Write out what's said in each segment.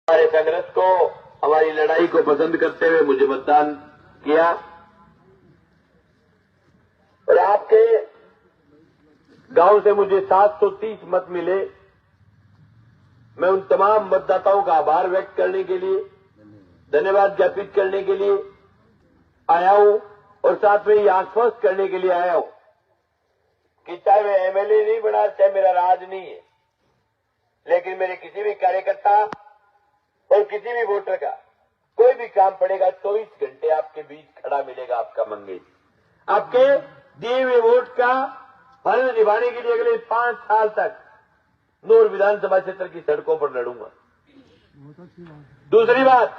हमारे कांग्रेस को, हमारी लड़ाई को पसंद करते हुए मुझे मतदान किया और आपके गांव से मुझे 730 मत मिले। मैं उन तमाम मतदाताओं का आभार व्यक्त करने के लिए, धन्यवाद ज्ञापित करने के लिए आया हूं और साथ में ये आश्वस्त करने के लिए आया हूं कि चाहे मैं एमएलए नहीं बना, चाहे मेरा राज नहीं है, लेकिन मेरे किसी भी कार्यकर्ता और किसी भी वोटर का कोई भी काम पड़ेगा 24 घंटे आपके बीच खड़ा मिलेगा आपका मंगेश। आपके दिए हुए वोट का फल निभाने के लिए अगले 5 साल तक नूर विधानसभा क्षेत्र की सड़कों पर लड़ूंगा। दूसरी बात,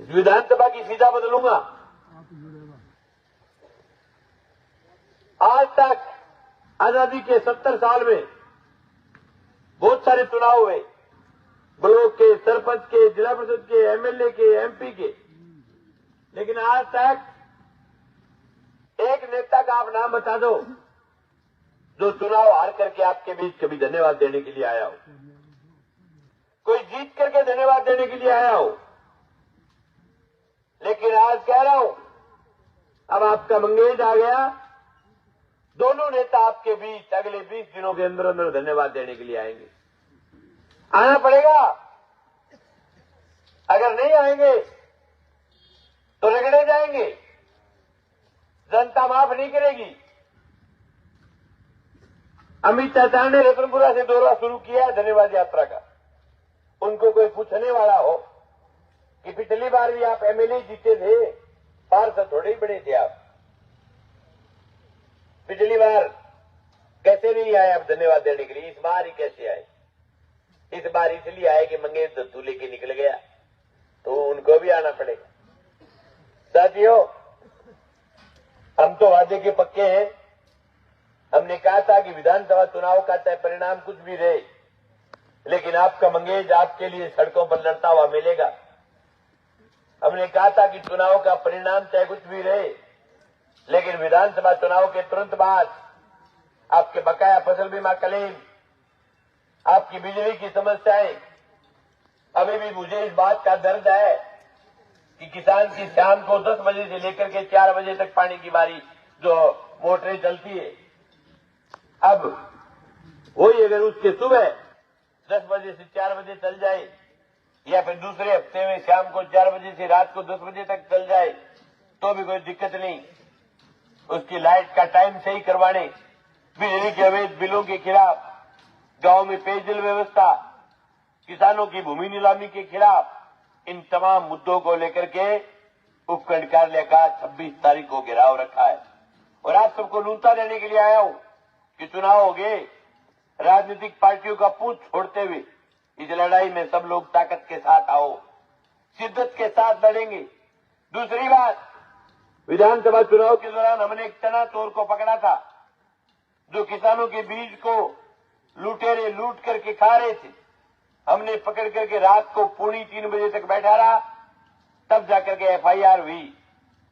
इस विधानसभा की सीधा बदलूंगा। आज तक आजादी के 70 साल में बहुत सारे चुनाव हुए, ब्लॉक के, सरपंच के, जिला परिषद के, एमएलए के, एमपी के, लेकिन आज तक एक नेता का आप नाम बता दो जो चुनाव हार करके आपके बीच कभी धन्यवाद देने के लिए आया हो, कोई जीत करके धन्यवाद देने के लिए आया हो। लेकिन आज कह रहा हूं, अब आपका मंगेश आ गया, दोनों नेता आपके बीच अगले 20 दिनों के अंदर अंदर धन्यवाद देने के लिए आएंगे। आना पड़ेगा, अगर नहीं आएंगे तो रगड़े जाएंगे, जनता माफ नहीं करेगी। अमित चाचा ने रतनपुरा से दौरा शुरू किया धन्यवाद यात्रा का। उनको कोई पूछने वाला हो कि पिछली बार भी आप एमएलए जीते थे, पार्षद थोड़े ही बने थे आप, पिछली बार कैसे नहीं आए आप धन्यवाद देने के लिए, इस बार ही कैसे आए? इस बार इसलिए आए कि मंगेश दत्तू लेके निकल गया, तो उनको भी आना पड़ेगा। साथियों, हम तो वादे के पक्के हैं। हमने कहा था कि विधानसभा चुनाव का चाहे परिणाम कुछ भी रहे, लेकिन आपका मंगेश आपके लिए सड़कों पर लड़ता हुआ मिलेगा। हमने कहा था कि चुनाव का परिणाम चाहे कुछ भी रहे, लेकिन विधानसभा चुनाव के तुरंत बाद आपके बकाया फसल बीमा क्लेम, आपकी बिजली की समस्याएं, अभी भी मुझे इस बात का दर्द है कि किसान की शाम को 10 बजे से लेकर के 4 बजे तक पानी की बारी जो मोटरें चलती है, अब वही अगर उसके सुबह 10 बजे से 4 बजे चल जाए, या फिर दूसरे हफ्ते में शाम को 4 बजे से रात को 10 बजे तक चल जाए, तो भी कोई दिक्कत नहीं। उसकी लाइट का टाइम सही करवाने, बिजली के अवैध बिलों के खिलाफ, गांव में पेयजल व्यवस्था, किसानों की भूमि नीलामी के खिलाफ, इन तमाम मुद्दों को लेकर के उपखंड कार्यालय का 26 तारीख को घेराव रखा है। और आप सबको न्यूनता देने के लिए आया हूं कि चुनाव हो गए, राजनीतिक पार्टियों का पूछ छोड़ते हुए इस लड़ाई में सब लोग ताकत के साथ आओ, शिद्दत के साथ लड़ेंगे। दूसरी बात, विधानसभा चुनाव के दौरान हमने एक तना चोर को पकड़ा था, जो किसानों के बीज को लुटेरे लूट करके खा रहे थे। हमने पकड़ करके रात को 2:45 बजे तक बैठा रहा, तब जाकर के एफआईआर हुई।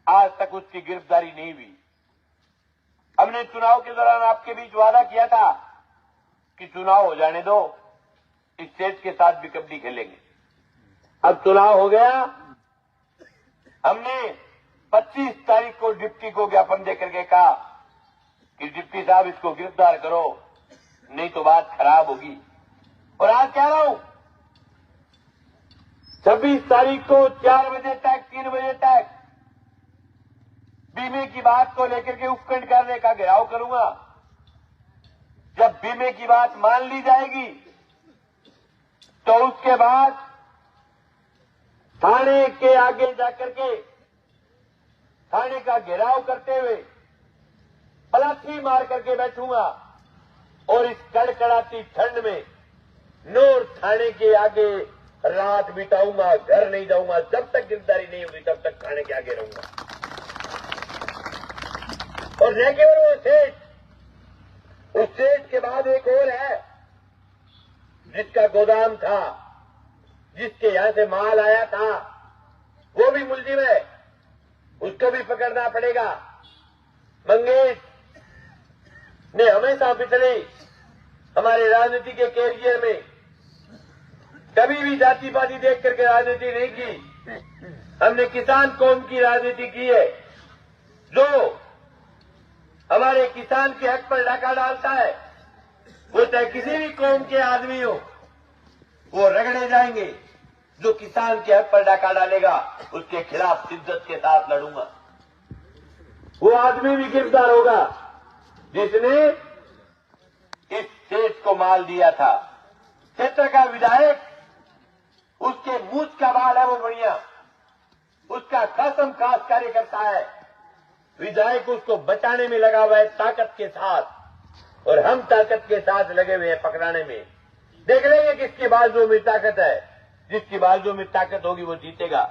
आज तक उसकी गिरफ्तारी नहीं हुई। हमने चुनाव के दौरान आपके बीच वादा किया था कि चुनाव हो जाने दो, इस स्टेट के साथ भी कबड्डी खेलेंगे। अब चुनाव हो गया, हमने 25 तारीख को डिप्टी को ज्ञापन देकर के कहा कि डिप्टी साहब इसको गिरफ्तार करो, नहीं तो बात खराब होगी। और आज कह रहा हूं, 26 तारीख को 4 बजे तक, 3 बजे तक बीमे की बात को लेकर के उपखंड कार्यालय का घेराव करूंगा। जब बीमे की बात मान ली जाएगी, तो उसके बाद थाने के आगे जाकर के थाने का घेराव करते हुए पलाथी मार करके बैठूंगा और इस कड़कड़ाती ठंड में नूर थाने के आगे रात बिताऊंगा, घर नहीं जाऊंगा। जब तक गिरफ्तारी नहीं होगी तब तक थाने के आगे रहूंगा। और न केवल वो सेठ, उस सेठ के बाद एक और है जिसका गोदाम था, जिसके यहां से माल आया था, वो भी मुलजिम है, उसको भी पकड़ना पड़ेगा। मंगेश ने हमेशा पिछले हमारे राजनीति के कैरियर में कभी भी जाति पाति देख करके राजनीति नहीं की। हमने किसान कौम की राजनीति की है। जो हमारे किसान के हक पर डाका डालता है, वो चाहे किसी भी कौम के आदमी हो, वो रगड़े जाएंगे। जो किसान के हक पर डाका डालेगा, उसके खिलाफ शिद्दत के साथ लड़ूंगा। वो आदमी भी गिरफ्तार होगा जिसने इस देश को माल दिया था। क्षेत्र का विधायक, उसके मूछ का बाल है वो बढ़िया, उसका कसम खास कार्यकर्ता है। विधायक उसको बचाने में लगा हुआ है ताकत के साथ, और हम ताकत के साथ लगे हुए हैं पकड़ाने में। देख लेंगे किसकी बाजुओं में ताकत है। जिसकी बाजुओं में ताकत होगी वो जीतेगा।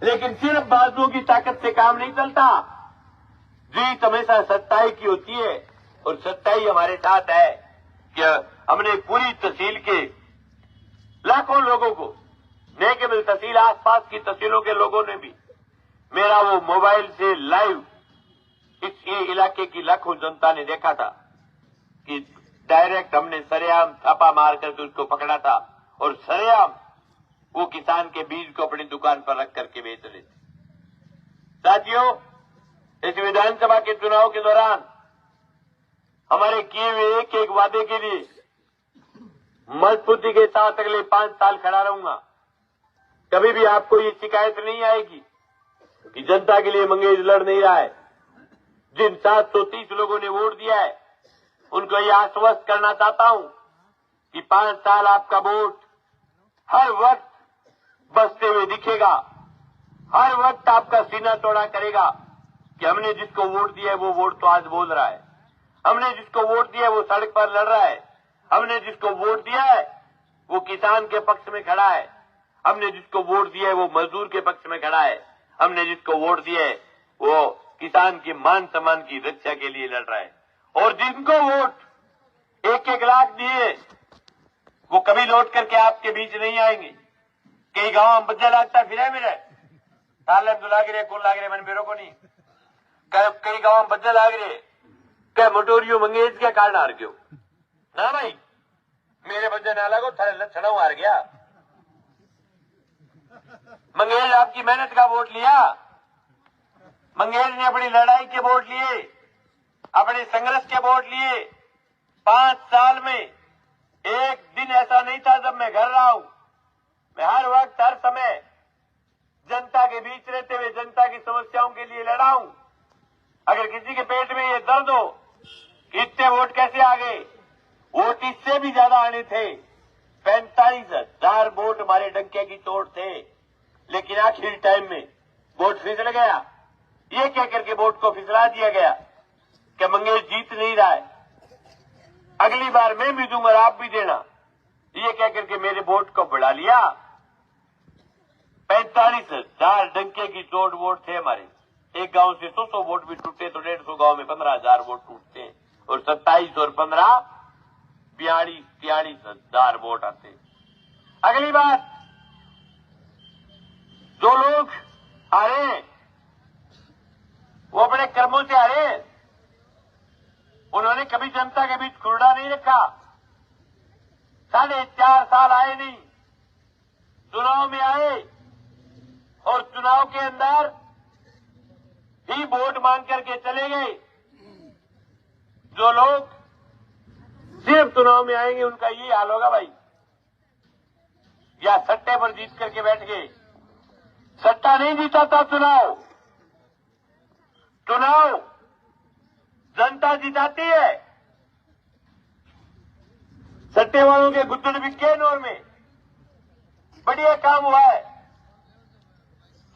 लेकिन सिर्फ बाजुओं की ताकत से काम नहीं चलता। जीत हमेशा सच्चाई की होती है, और सच्चाई हमारे साथ है कि हमने पूरी तहसील के लाखों लोगों को, न केवल तहसील आसपास की तहसीलों के लोगों ने भी मेरा वो मोबाइल से लाइव इस इलाके की लाखों जनता ने देखा था कि डायरेक्ट हमने सरेआम छापा मार करके उसको पकड़ा था, और सरेआम वो किसान के बीज को अपनी दुकान पर रख करके बेच रहे थे। साथियों, इस विधानसभा के चुनाव के दौरान हमारे किए हुए एक एक वादे के लिए मजबूती के साथ अगले 5 साल खड़ा रहूंगा। कभी भी आपको ये शिकायत नहीं आएगी कि जनता के लिए मंगेश लड़ नहीं रहा है। जिन 730 लोगों ने वोट दिया है, उनको ये आश्वस्त करना चाहता हूं कि 5 साल आपका वोट हर वक्त बसते हुए दिखेगा। हर वक्त आपका सीना चौड़ा करेगा कि हमने जिसको वोट दिया है वो वोट तो आज बोल रहा है। हमने जिसको वोट दिया है वो सड़क पर लड़ रहा है। हमने जिसको वोट दिया है वो किसान के पक्ष में खड़ा है। हमने जिसको वोट दिया है वो मजदूर के पक्ष में खड़ा है। हमने जिसको वोट दिया है वो किसान के मान सम्मान की रक्षा के लिए लड़ रहा है। और जिनको वोट 1-1 लाख दिए, वो कभी लौट करके आपके बीच नहीं आएंगे। कई गांव में बच्चा लागता फिर मेरे तालब तो लाग रहे, कौन लाग रहे, मन मेरे को नहीं। कई गांव में बच्चा लाग रहे, क्या मोटोरियो मंगेश क्या कारण हार गयो ना भाई, मेरे बच्चे ना लगो थारे लक्षण हार गया। मंगेश आपकी मेहनत का वोट लिया। मंगेश ने अपनी लड़ाई के वोट लिए, अपने संघर्ष के वोट लिए। 5 साल में एक दिन ऐसा नहीं था जब मैं घर रहा हूं। मैं हर वक्त हर समय जनता के बीच रहते हुए जनता की समस्याओं के लिए लड़ा हूं। अगर किसी के पेट में ये दर्द हो कि इतने वोट कैसे आ गए, वोट इससे भी ज्यादा आने थे। 45,000 वोट हमारे डंके की चोट थे, लेकिन आखिरी टाइम में वोट फिसल गया। ये कह करके वोट को फिसला दिया गया कि मंगेश जीत नहीं रहा है, अगली बार मैं भी दूंगा, आप भी देना। ये कह करके मेरे वोट को बढ़ा लिया। 45,000 डंके की चोट वोट थे हमारे। एक गांव से 100 वोट भी टूटे तो 150 गांव में 15,000 वोट टूटते हैं, और 27 और 15 43,000 वोट आते। अगली बात, जो लोग हारे वो अपने कर्मों से हारे। उन्होंने कभी जनता के बीच खुरड़ा नहीं रखा। 4.5 साल आए नहीं, चुनाव में आए और चुनाव के अंदर ही वोट मांग करके चले गए। जो लोग सिर्फ चुनाव में आएंगे उनका यही हाल होगा भाई, या सट्टे पर जीत करके बैठ गए। सट्टा नहीं जीता था चुनाव, चुनाव जनता जिताती है। सट्टे वालों के गुद्दड़ बिके नौर में बढ़िया काम हुआ है।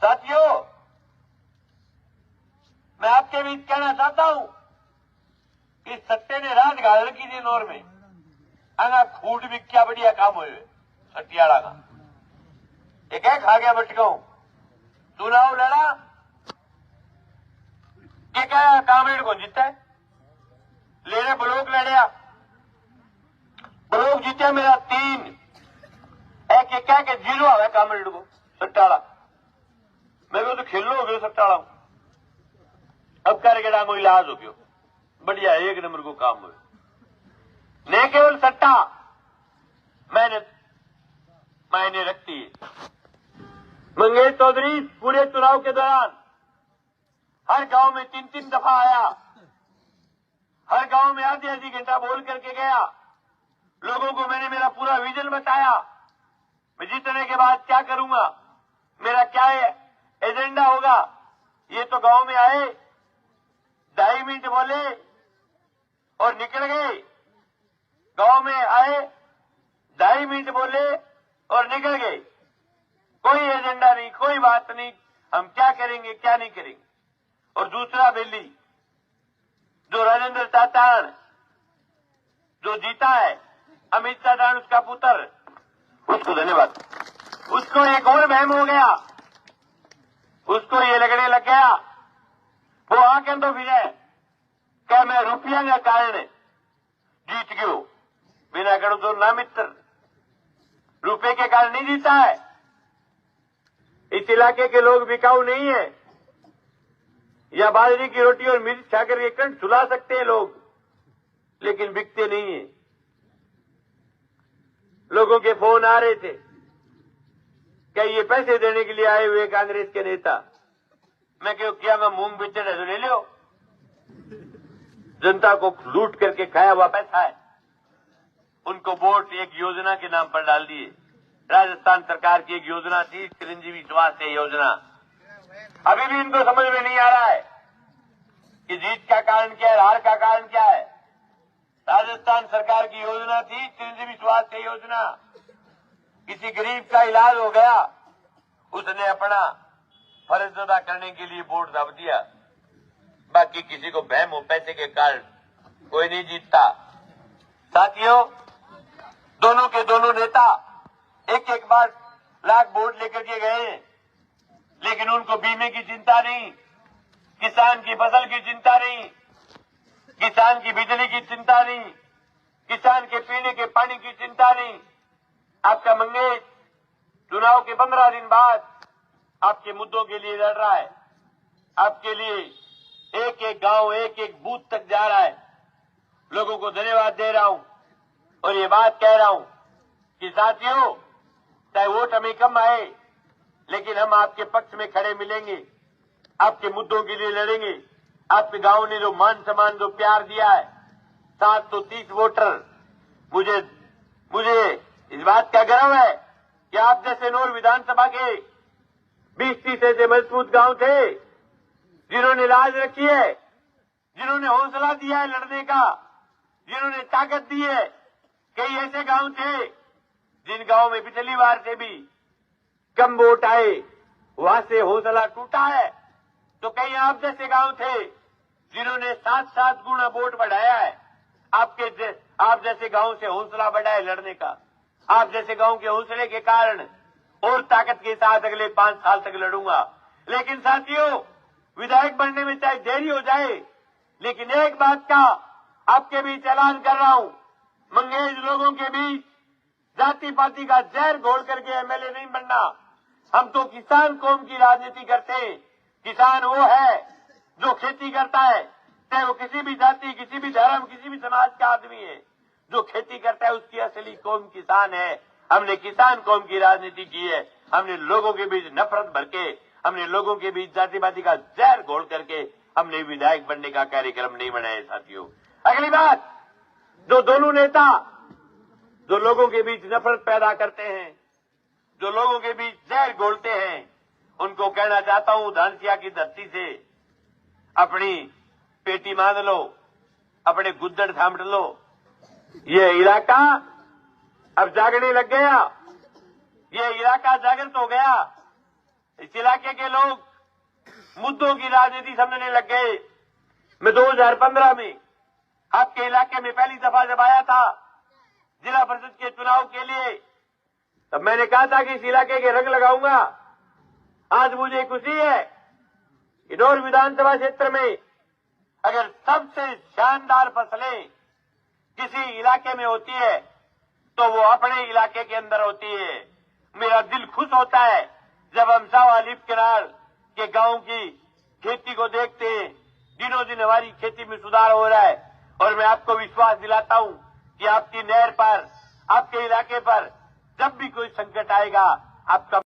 साथियों, मैं आपके बीच कहना चाहता हूं कि सट्टे ने रात गाल रखी थी नौर में। आना खूट भी क्या बढ़िया काम हुए सट्टियाड़ा का। एक है खा गया बटकाऊ, चुनाव लड़ा कि क्या कामरेड को जीता है, लेने ब्लॉक लड़िया, ब्लॉक जीता मेरा 3, एक क्या के 0 आवे कामरेड को सट्टाड़ा। मैं तो खेलो हो गयो सट्टाड़ा, अब करके डांगो इलाज हो गयो, बढ़िया 1 नंबर को काम हुए। न केवल सट्टा, मेहनत मायने रखती है। मंगेश चौधरी पूरे चुनाव के दौरान हर गांव में 3-3 दफा आया, हर गांव में आधी घंटा बोल करके गया। लोगों को मैंने मेरा पूरा विजन बताया, मैं जीतने के बाद क्या करूंगा, मेरा क्या एजेंडा होगा। ये तो गांव में आए, 2.5 मिनट बोले और निकल गए। गांव में आए, 2.5 मिनट बोले और निकल गए। कोई एजेंडा नहीं, कोई बात नहीं, हम क्या करेंगे क्या नहीं करेंगे। और दूसरा बेली जो राजेंद्र चाचान जो जीता है, अमित चाचान उसका पुत्र, उसको धन्यवाद। उसको एक और वहम हो गया, उसको ये लगने लग गया, वो आके तो फिर क्या मैं रुपया के कारण जीत गयो, बिना करो तो ना मित्र, रुपए के कारण नहीं जीता है। इस इलाके के लोग बिकाऊ नहीं है, या बाजरे की रोटी और मिर्च खाकर के कंठ सुला सकते हैं लोग, लेकिन बिकते नहीं है। लोगों के फोन आ रहे थे, क्या ये पैसे देने के लिए आए हुए कांग्रेस के नेता। मैं क्यों किया, मैं मूंग बेचने तो ले लो, जनता को लूट करके खाया हुआ पैसा है। उनको वोट एक योजना के नाम पर डाल दिए। राजस्थान सरकार की एक योजना थी, चिरंजीवी स्वास्थ्य योजना। अभी भी इनको समझ में नहीं आ रहा है कि जीत का कारण क्या है, हार का कारण क्या है। राजस्थान सरकार की योजना थी चिरंजीवी स्वास्थ्य योजना। किसी गरीब का इलाज हो गया, उसने अपना फर्ज अदा करने के लिए वोट दब दिया। बाकी किसी को बहम हो पैसे के कारण कोई नहीं जीतता। साथियों, दोनों के दोनों नेता एक एक बार लाख वोट लेकर के गए, लेकिन उनको बीमे की चिंता नहीं, किसान की फसल की चिंता नहीं, किसान की बिजली की चिंता नहीं, किसान के पीने के पानी की चिंता नहीं। आपका मंगेश चुनाव के 15 दिन बाद आपके मुद्दों के लिए लड़ रहा है, आपके लिए एक एक गांव एक एक बूथ तक जा रहा है। लोगों को धन्यवाद दे रहा हूं और ये बात कह रहा हूं कि साथियों, चाहे वोट हमें कम आए, लेकिन हम आपके पक्ष में खड़े मिलेंगे, आपके मुद्दों के लिए लड़ेंगे। आपके गांव ने जो मान सम्मान जो प्यार दिया है, 730 वोटर, मुझे इस बात का गर्व है कि आप जैसे नौर विधानसभा के 20-30 ऐसे मजबूत गांव थे जिन्होंने लाज रखी है, जिन्होंने हौसला दिया है लड़ने का, जिन्होंने ताकत दी है। कई ऐसे गांव थे जिन गांव में पिछली बार से भी कम वोट आए, वहां से हौसला टूटा है। तो कई आप जैसे गांव थे जिन्होंने 7-7 गुना वोट बढ़ाया है। आप जैसे गांव से हौसला बढ़ा है लड़ने का। आप जैसे गांव के हौसले के कारण और ताकत के साथ अगले 5 साल तक लड़ूंगा। लेकिन साथियों, विधायक बनने में चाहे देरी हो जाए, लेकिन एक बात का आपके बीच ऐलान कर रहा हूं, मंगेश लोगों के बीच जाति पाति का जहर घोल करके एमएलए नहीं बनना। हम तो किसान कौम की राजनीति करते हैं। किसान वो है जो खेती करता है, चाहे वो किसी भी जाति, किसी भी धर्म, किसी भी समाज का आदमी है, जो खेती करता है उसकी असली कौम किसान है। हमने किसान कौम की राजनीति की है। हमने लोगों के बीच नफरत भर के, हमने लोगों के बीच जातिवादी का जहर घोल करके हमने विधायक बनने का कार्यक्रम नहीं बनाया साथियों। अगली बात, जो दोनों नेता जो लोगों के बीच नफरत पैदा करते हैं, जो लोगों के बीच जहर घोलते हैं, उनको कहना चाहता हूं, धानसिया की धरती से अपनी पेटी बांध लो, अपने गुद्दड़ थामट लो। ये इलाका अब जागने लग गया, ये इलाका जागृत हो गया। इस इलाके के लोग मुद्दों की राजनीति समझने लग गए। मैं 2015 में आपके इलाके में पहली दफा जब आया था जिला परिषद के चुनाव के लिए, तब मैंने कहा था कि इस इलाके के रंग लगाऊंगा। आज मुझे खुशी है कि इंदौर विधानसभा क्षेत्र में अगर सबसे शानदार फसलें किसी इलाके में होती है तो वो अपने इलाके के अंदर होती है। मेरा दिल खुश होता है जब हम शाह लिफ्ट किनार के गांव की खेती को देखते हैं। दिनों दिन हमारी खेती में सुधार हो रहा है और मैं आपको विश्वास दिलाता हूं कि आपकी नहर पर, आपके इलाके पर जब भी कोई संकट आएगा आपका